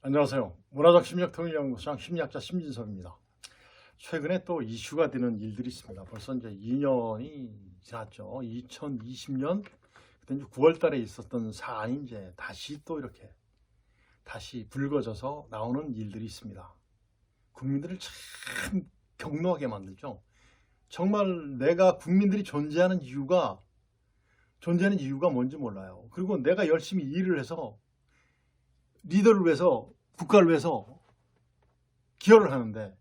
안녕하세요. 문화적 심리학 통일연구소장 심리학자 심진섭입니다. 최근에 또 이슈가 되는 일들이 있습니다. 벌써 이제 2년이 지났죠. 2020년 그때 이제 9월 달에 있었던 사안이 이제 다시 또 이렇게 다시 불거져서 나오는 일들이 있습니다. 국민들을 참 격노하게 만들죠. 정말 내가 국민들이 존재하는 이유가 뭔지 몰라요. 그리고 내가 열심히 일을 해서 리더를 위해서 국가를 위해서 기여를 하는데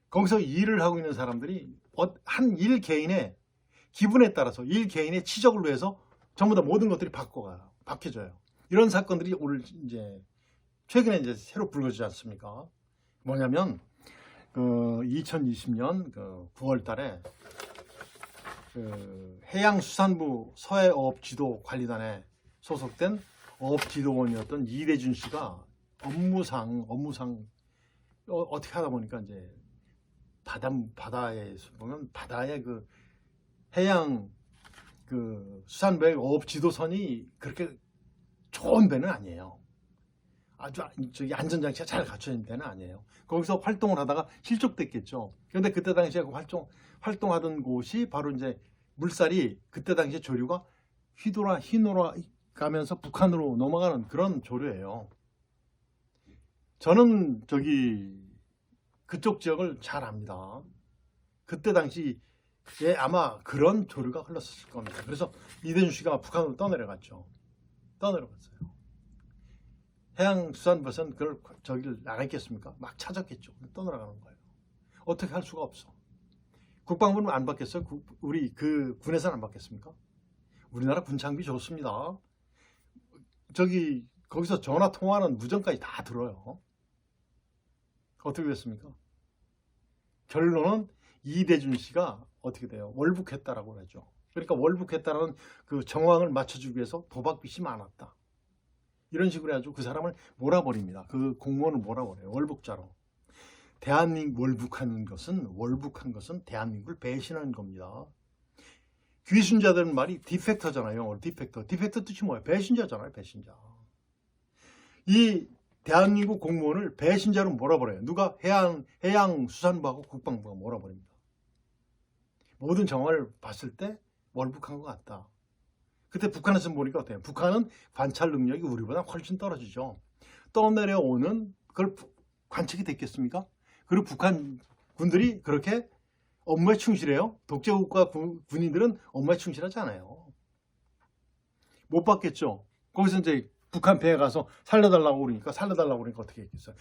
거기서 일을 하고 있는 사람들이 한 일 개인의 기분에 따라서 일 개인의 치적을 위해서 전부 다 모든 것들이 바뀌어져요. 이런 사건들이 오늘 이제 최근에 이제 새로 불거지지 않습니까? 뭐냐면 2020년 9월 달에 해양수산부 서해어업지도관리단에 소속된 어업지도원이었던 이대준 씨가 업무상 어떻게 하다 보니까 이제 바다에 보면 바다의 그 해양 수산부의 어업지도선이 그렇게 좋은 배는 아니에요. 아주 저기 안전장치가 잘 갖춰진 배는 아니에요. 거기서 활동을 하다가 실족됐겠죠. 그런데 그때 당시에 그 활동하던 곳이 바로 이제 물살이 그때 당시에 조류가 휘노라 가면서 북한으로 넘어가는 그런 조류예요. 저는 그쪽 지역을 잘 압니다. 그때 당시에 아마 그런 조류가 흘렀을 겁니다. 그래서 이대준 씨가 북한으로 떠내려갔어요. 해양수산부에서는 저기를 나가겠습니까? 막 찾았겠죠. 떠내려가는 거예요. 어떻게 할 수가 없어. 국방부는 안 받겠어요? 우리 군에서는 안 받겠습니까? 우리나라 군 장비 좋습니다. 거기서 전화 통화하는 무전까지 다 들어요. 어떻게 됐습니까? 결론은 이대준 씨가 어떻게 돼요? 월북했다라고 하죠. 그러니까 월북했다라는 그 정황을 맞춰주기 위해서 도박빚이 많았다. 이런 식으로 해가지고 그 사람을 몰아버립니다. 그 공무원을 몰아버려요. 월북자로. 월북한 것은 대한민국을 배신하는 겁니다. 귀순자들은 말이 디펙터잖아요. 디펙터 뜻이 뭐예요? 배신자잖아요. 배신자. 이 대한민국 공무원을 배신자로 몰아버려요. 누가? 해양수산부하고 국방부가 몰아버립니다. 모든 정황을 봤을 때 월북한 것 같다. 그때 북한에서 보니까 어때요? 북한은 관찰 능력이 우리보다 훨씬 떨어지죠. 떠내려오는 그걸 관측이 됐겠습니까? 그리고 북한 군들이 그렇게 업무에 충실해요? 독재국가 군인들은 업무에 충실하지 않아요. 못 받겠죠. 거기서 이제 북한 배에 가서 살려달라고 그러니까 어떻게 했겠어요?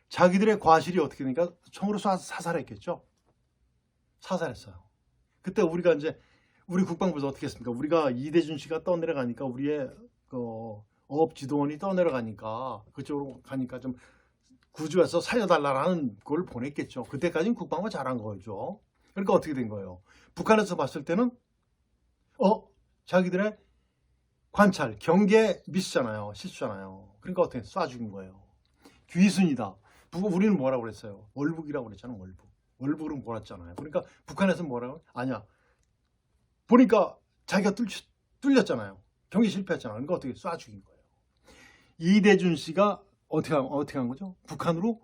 자기들의 과실이 어떻게 되니까 총으로 쏴서 사살했겠죠. 사살했어요. 그때 우리가 이제 우리 국방부에서 어떻게 했습니까? 우리가 이대준 씨가 떠내려가니까 우리의 어업지도원이 떠내려가니까 그쪽으로 가니까 좀 구조해서 살려달라는 걸 보냈겠죠. 그때까지는 국방부가 잘한 거죠. 그러니까 어떻게 된 거예요? 북한에서 봤을 때는 자기들의 관찰, 경계 미스잖아요. 실수잖아요. 그러니까 어떻게 쏴 죽인 거예요. 귀순이다. 우리는 뭐라고 그랬어요? 월북이라고 그랬잖아요. 월북은 몰았잖아요. 그러니까 북한에서는 뭐라고? 아니야. 보니까 자기가 뚫렸잖아요. 경계 실패했잖아요. 그러니까 어떻게 쏴 죽인 거예요. 이대준 씨가 어떻게 한 거죠? 북한으로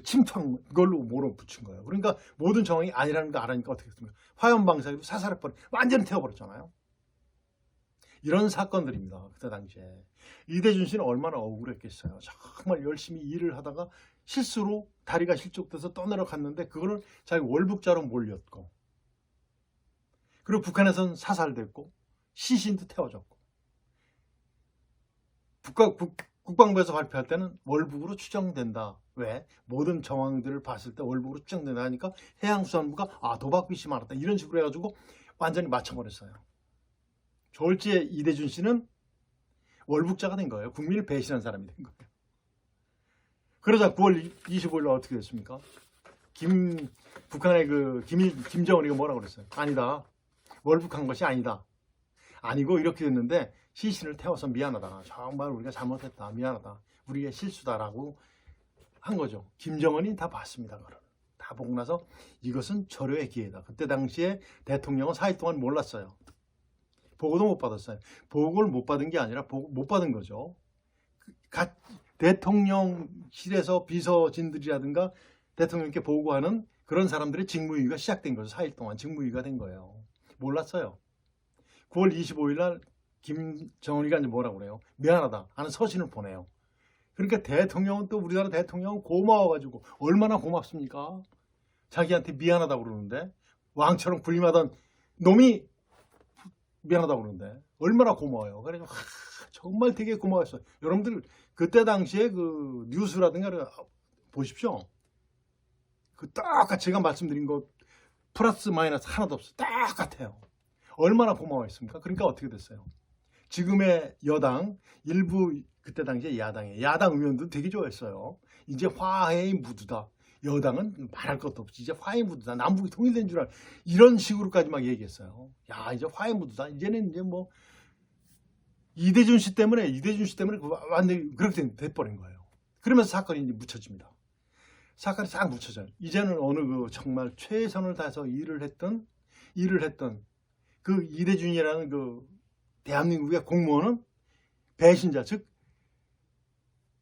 침투한 걸로 몰아붙인 거예요. 그러니까 모든 정황이 아니라는 거 알으니까 어떻게 했습니까? 화염방사기로 사살해버려 완전히 태워버렸잖아요. 이런 사건들입니다. 그때 당시에. 이대준 씨는 얼마나 억울했겠어요. 정말 열심히 일을 하다가 실수로 다리가 실족돼서 떠내려갔는데 그거를 자기 월북자로 몰렸고 그리고 북한에서는 사살됐고 시신도 태워졌고 국방부에서 발표할 때는 월북으로 추정된다. 왜? 모든 정황들을 봤을 때 월북으로 추정된다 하니까 해양수산부가 도박빚이 많았다. 이런 식으로 해가지고 완전히 맞춰버렸어요. 졸지에 이대준 씨는 월북자가 된 거예요. 국민을 배신한 사람이 된 거예요. 그러자 9월 25일 어떻게 됐습니까? 북한의 김정은이가 뭐라고 그랬어요? 아니다. 월북한 것이 아니다. 아니고 이렇게 됐는데 시신을 태워서 미안하다. 정말 우리가 잘못했다. 미안하다. 우리의 실수다라고 한 거죠. 김정은이 다 봤습니다. 다 보고 나서 이것은 절호의 기회다. 그때 당시에 대통령은 4일 동안 몰랐어요. 보고도 못 받았어요. 보고를 못 받은 게 아니라 못 받은 거죠. 대통령실에서 비서진들이라든가 대통령께 보고하는 그런 사람들의 직무유기가 시작된 거죠. 4일 동안 직무유기가 된 거예요. 몰랐어요. 9월 25일 날 김정은이가 이제 뭐라고 그래요? 미안하다 하는 서신을 보내요. 그러니까 대통령은 또 우리나라 대통령은 고마워가지고 얼마나 고맙습니까? 자기한테 미안하다고 그러는데 왕처럼 군림하던 놈이 미안하다고 그러는데 얼마나 고마워요. 그래서 정말 되게 고마웠어요. 여러분들 그때 당시에 그 뉴스라든가 보십시오. 그 똑같이 제가 말씀드린 거 플러스 마이너스 하나도 없어요. 똑같아요. 얼마나 고마워했습니까? 그러니까 어떻게 됐어요? 지금의 여당 일부 그때 당시에 야당 의원도 되게 좋아했어요. 이제 화해의 무드다. 여당은 말할 것도 없이 이제 화해 무드다. 남북이 통일된 줄 이런 식으로까지 막 얘기했어요. 야, 이제 화해 무드다. 이제는 이제 뭐 이대준 씨 때문에 완전히 그렇게 돼버린 거예요. 그러면서 사건이 이제 묻혀집니다. 사건이 싹 묻혀져요. 이제는 어느 그 정말 최선을 다해서 일을 했던 그 이대준이라는 그 대한민국의 공무원은 배신자, 즉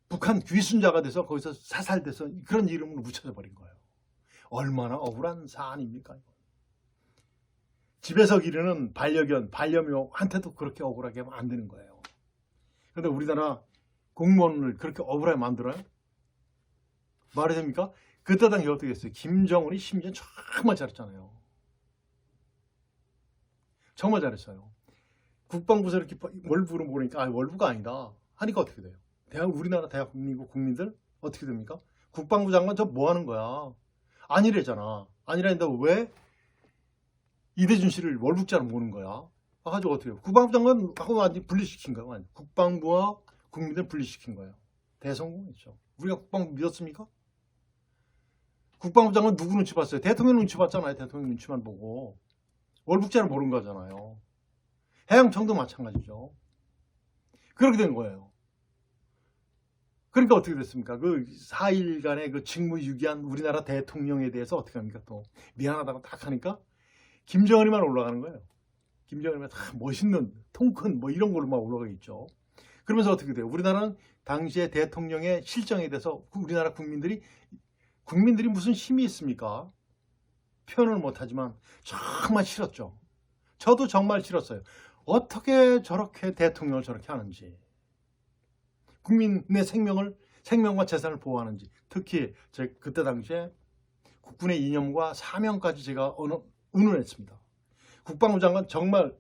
북한 귀순자가 돼서 거기서 사살돼서 그런 이름으로 묻혀져 버린 거예요. 얼마나 억울한 사안입니까? 집에서 기르는 반려견, 반려묘한테도 그렇게 억울하게 하면 안 되는 거예요. 그런데 우리나라 공무원을 그렇게 억울하게 만들어요? 말이 됩니까? 그때 당시 어떻게 했어요? 김정은이 심지어 정말 잘했잖아요. 정말 잘했어요. 국방부에서 이렇게 월부로 보니까 월부가 아니다 하니까 어떻게 돼요? 우리나라 대한민국 국민들 어떻게 됩니까? 국방부 장관 저 뭐 하는 거야? 아니래잖아. 아니라는데 왜 이대준 씨를 월북자로 모는 거야? 가지고 어떻게 해요? 국방부 장관하고 완전히 분리시킨 거야. 국방부와 국민들 분리시킨 거예요. 대성공했죠. 우리가 국방부 믿었습니까? 국방부 장관 누구 눈치 봤어요? 대통령 눈치 봤잖아요. 대통령 눈치만 보고. 월북자를 모른 거잖아요. 해양청도 마찬가지죠. 그렇게 된 거예요. 그러니까 어떻게 됐습니까? 그 4일간의 그 직무유기한 우리나라 대통령에 대해서 어떻게 합니까? 또 미안하다고 딱 하니까 김정은이만 올라가는 거예요. 김정은이만 다 멋있는 통큰 뭐 이런 걸로 막 올라가 있죠. 그러면서 어떻게 돼요? 우리나라는 당시의 대통령의 실정에 대해서 우리나라 국민들이 무슨 힘이 있습니까? 표현을 못하지만 정말 싫었죠. 저도 정말 싫었어요. 어떻게 저렇게 대통령을 저렇게 하는지, 국민의 생명과 재산을 보호하는지, 특히 그때 당시에 국군의 이념과 사명까지 제가 운운했습니다. 국방부 장관 정말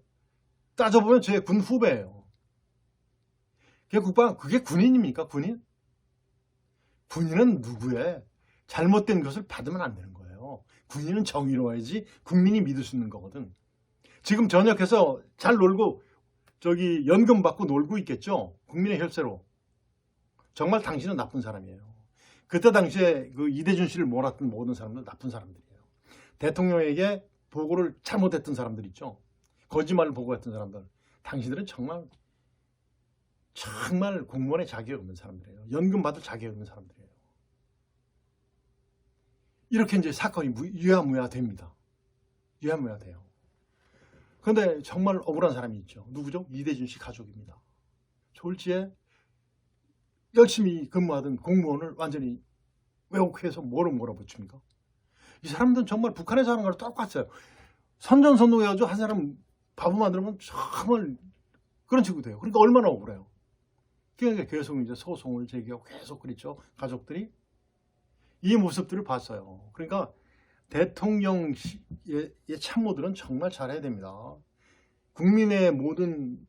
따져보면 제 군 후배예요. 그게 군인입니까? 군인? 군인은 누구의 잘못된 것을 받으면 안 되는 거예요. 군인은 정의로워야지 국민이 믿을 수 있는 거거든. 지금 전역해서 잘 놀고 연금 받고 놀고 있겠죠. 국민의 혈세로. 정말 당신은 나쁜 사람이에요. 그때 당시에 그 이대준 씨를 몰았던 모든 사람들은 나쁜 사람들이에요. 대통령에게 보고를 잘못했던 사람들 있죠. 거짓말을 보고했던 사람들. 당신들은 정말 공무원의 자격이 없는 사람들이에요. 연금 받을 자격이 없는 사람들이에요. 이렇게 이제 사건이 유야무야 됩니다. 유야무야 돼요. 그런데 정말 억울한 사람이 있죠. 누구죠? 이대준 씨 가족입니다. 졸지에 열심히 근무하던 공무원을 완전히 왜곡해서 뭐로 몰아붙입니까? 이 사람들은 정말 북한에서 하는 거랑 똑같아요. 선전선동해가지고 한 사람 바보 만들면 정말 그런 식으로 돼요. 그러니까 얼마나 억울해요. 그러니까 계속 이제 소송을 제기하고 계속 그랬죠. 가족들이 이 모습들을 봤어요. 그러니까 대통령의 참모들은 정말 잘해야 됩니다. 국민의 모든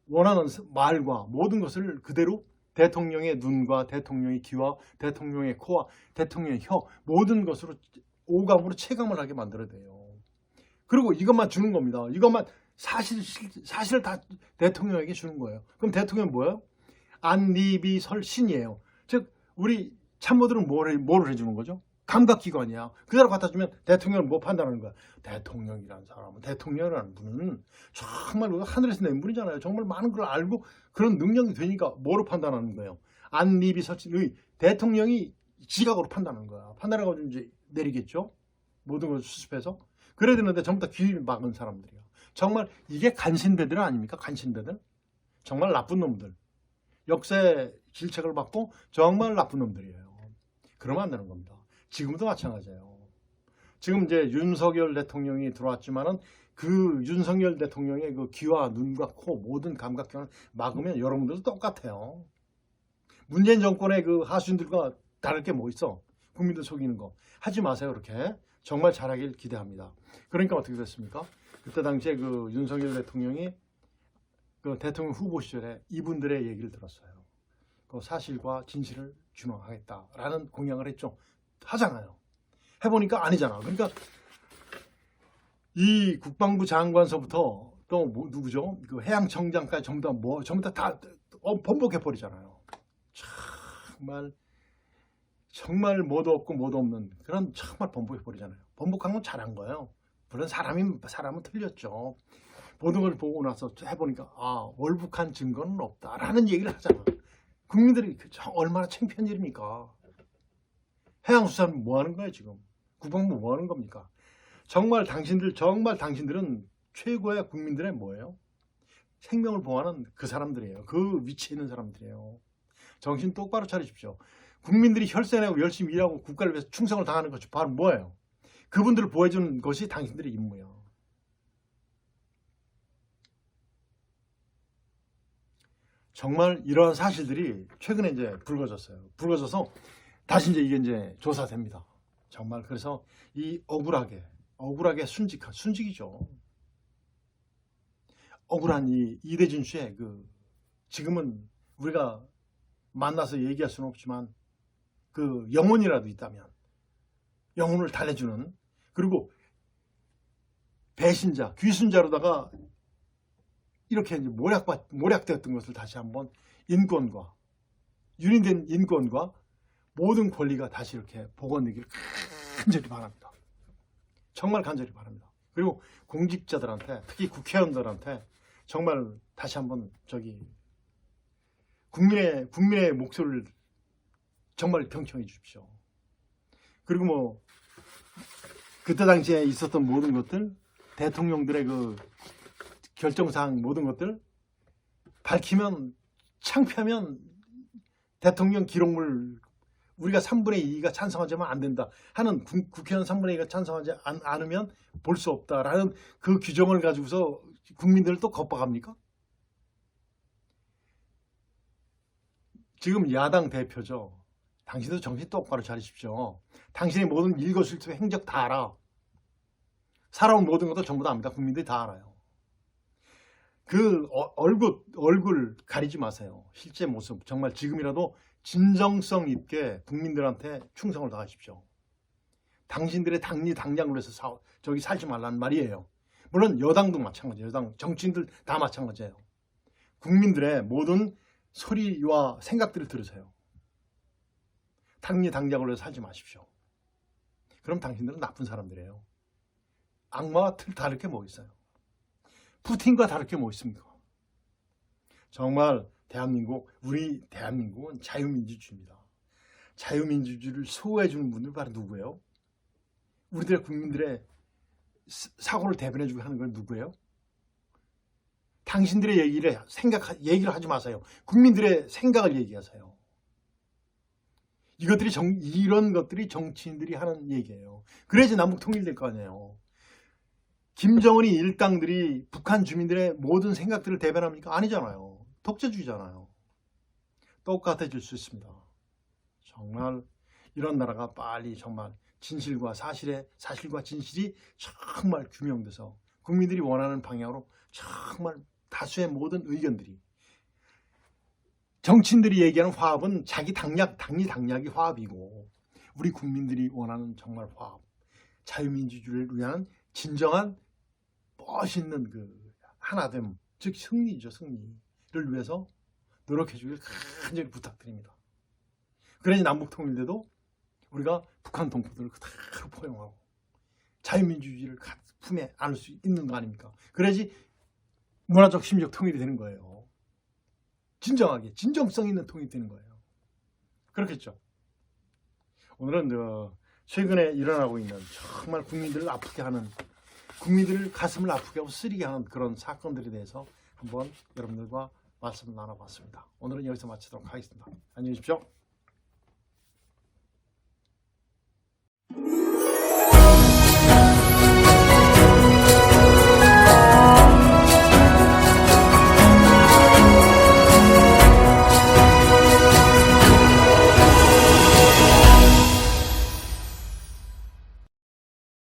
원하는 말과 모든 것을 그대로 대통령의 눈과 대통령의 귀와 대통령의 코와 대통령의 혀 모든 것으로 오감으로 체감을 하게 만들어야 돼요. 그리고 이것만 주는 겁니다. 이것만 사실을 다 대통령에게 주는 거예요. 그럼 대통령은 뭐예요? 안리비설신이에요. 즉 우리 참모들은 뭐를 해주는 거죠? 감각기관이야. 그대로 갖다 주면 대통령을 뭐 판단하는 거야? 대통령이라는 사람은, 대통령이라는 분은 정말 하늘에서 낸 분이잖아요. 정말 많은 걸 알고 그런 능력이 되니까 뭐로 판단하는 거예요? 안리비설신의 대통령이 지각으로 판단하는 거야. 판단해가지고 이제 내리겠죠? 모든 걸 수습해서. 그래야 되는데 전부 다 귀를 막은 사람들이야. 정말 이게 간신배들 아닙니까? 간신배들? 정말 나쁜 놈들. 역사의 질책을 받고 정말 나쁜 놈들이에요. 그러면 안 되는 겁니다. 지금도 마찬가지예요. 지금 이제 윤석열 대통령이 들어왔지만은 그 윤석열 대통령의 그 귀와 눈과 코 모든 감각경을 막으면 여러분들도 똑같아요. 문재인 정권의 그 하수인들과 다를 게 뭐 있어? 국민들 속이는 거 하지 마세요. 그렇게 정말 잘하길 기대합니다. 그러니까 어떻게 됐습니까? 그때 당시에 그 윤석열 대통령이 그 대통령 후보 시절에 이분들의 얘기를 들었어요. 그 사실과 진실을 준용하겠다라는 공약을 했죠. 하잖아요. 해보니까 아니잖아. 그러니까 이 국방부 장관서부터 또 뭐 누구죠? 그 해양청장까지 전부 다 번복해 버리잖아요. 정말 뭐도 없고 뭐도 없는 그런 정말 번복해 버리잖아요. 번복한 건 잘한 거예요. 물론 사람은 틀렸죠. 모든 걸 보고 나서 해보니까 월북한 증거는 없다라는 얘기를 하잖아. 국민들이 얼마나 창피한 일입니까? 해양수산 뭐 하는 거예요 지금? 국방부 뭐 하는 겁니까? 정말 당신들은 최고의 국민들의 뭐예요? 생명을 보호하는 그 사람들이에요. 그 위치에 있는 사람들이에요. 정신 똑바로 차리십시오. 국민들이 혈세내고 열심히 일하고 국가를 위해서 충성을 다하는 것이 바로 뭐예요? 그분들을 보호해주는 것이 당신들의 임무예요. 정말 이러한 사실들이 최근에 이제 불거졌어요. 불거져서 다시 이제 이게 조사됩니다. 정말 그래서 이 억울하게 순직이죠. 억울한 이 이대준 씨의 그 지금은 우리가 만나서 얘기할 수는 없지만 그 영혼이라도 있다면 영혼을 달래주는 그리고 배신자, 귀순자로다가 이렇게 이제 모략되었던 것을 다시 한번 인권과 유린된 인권과 모든 권리가 다시 이렇게 복원되기를 간절히 바랍니다. 정말 간절히 바랍니다. 그리고 공직자들한테 특히 국회의원들한테 정말 다시 한번 국민의 목소리를 정말 경청해 주십시오. 그리고 뭐 그때 당시에 있었던 모든 것들 대통령들의 그 결정사항 모든 것들 밝히면 창피하면 대통령 기록물 우리가 3분의 2가 찬성하지만 안 된다 하는 국회의원 3분의 2가 찬성하지 않으면 볼 수 없다라는 그 규정을 가지고서 국민들을 또 겁박합니까? 지금 야당 대표죠. 당신도 정신 똑바로 차리십시오. 당신의 모든 일거수일투 행적 다 알아. 살아온 모든 것도 전부 다 압니다. 국민들이 다 알아요. 그 얼굴 가리지 마세요. 실제 모습 정말 지금이라도 진정성 있게 국민들한테 충성을 다하십시오. 당신들의 당량으로 해서 살지 말라는 말이에요. 물론 여당도 마찬가지예요. 여당 정치인들 다 마찬가지예요. 국민들의 모든 소리와 생각들을 들으세요. 당량으로 해서 살지 마십시오. 그럼 당신들은 나쁜 사람들이에요. 악마와 다를 게 뭐 있어요? 푸틴과 다를 게 뭐 있습니까? 정말 우리 대한민국은 자유민주주의입니다. 자유민주주의를 수호해주는 분들 바로 누구예요? 우리들의 국민들의 사고를 대변해주고 하는 건 누구예요? 당신들의 얘기를 하지 마세요. 국민들의 생각을 얘기하세요. 이런 것들이 정치인들이 하는 얘기예요. 그래야지 남북 통일될 거 아니에요. 김정은이 일당들이 북한 주민들의 모든 생각들을 대변합니까? 아니잖아요. 독재주의잖아요. 똑같아질 수 있습니다. 정말 이런 나라가 빨리 정말 사실과 진실이 정말 규명돼서 국민들이 원하는 방향으로 정말 다수의 모든 의견들이 정치인들이 얘기하는 화합은 자기 당락이 화합이고 우리 국민들이 원하는 정말 화합, 자유민주주의를 위한 진정한 멋있는 그 하나됨, 즉 승리죠. 승리를 위해서 노력해 주길 간절히 부탁드립니다. 그래야지 남북 통일돼도 우리가 북한 동포들을 그대로 포용하고 자유민주주의를 품에 안을 수 있는 거 아닙니까? 그래야지 문화적 심리적 통일이 되는 거예요. 진정하게 진정성 있는 통일이 되는 거예요. 그렇겠죠. 오늘은 최근에 일어나고 있는 정말 국민들을 아프게 하는 국민들을 가슴을 아프게 하고 쓰리게 하는 그런 사건들에 대해서 한번 여러분들과 말씀을 나눠봤습니다. 오늘은 여기서 마치도록 하겠습니다. 안녕히 계십시오.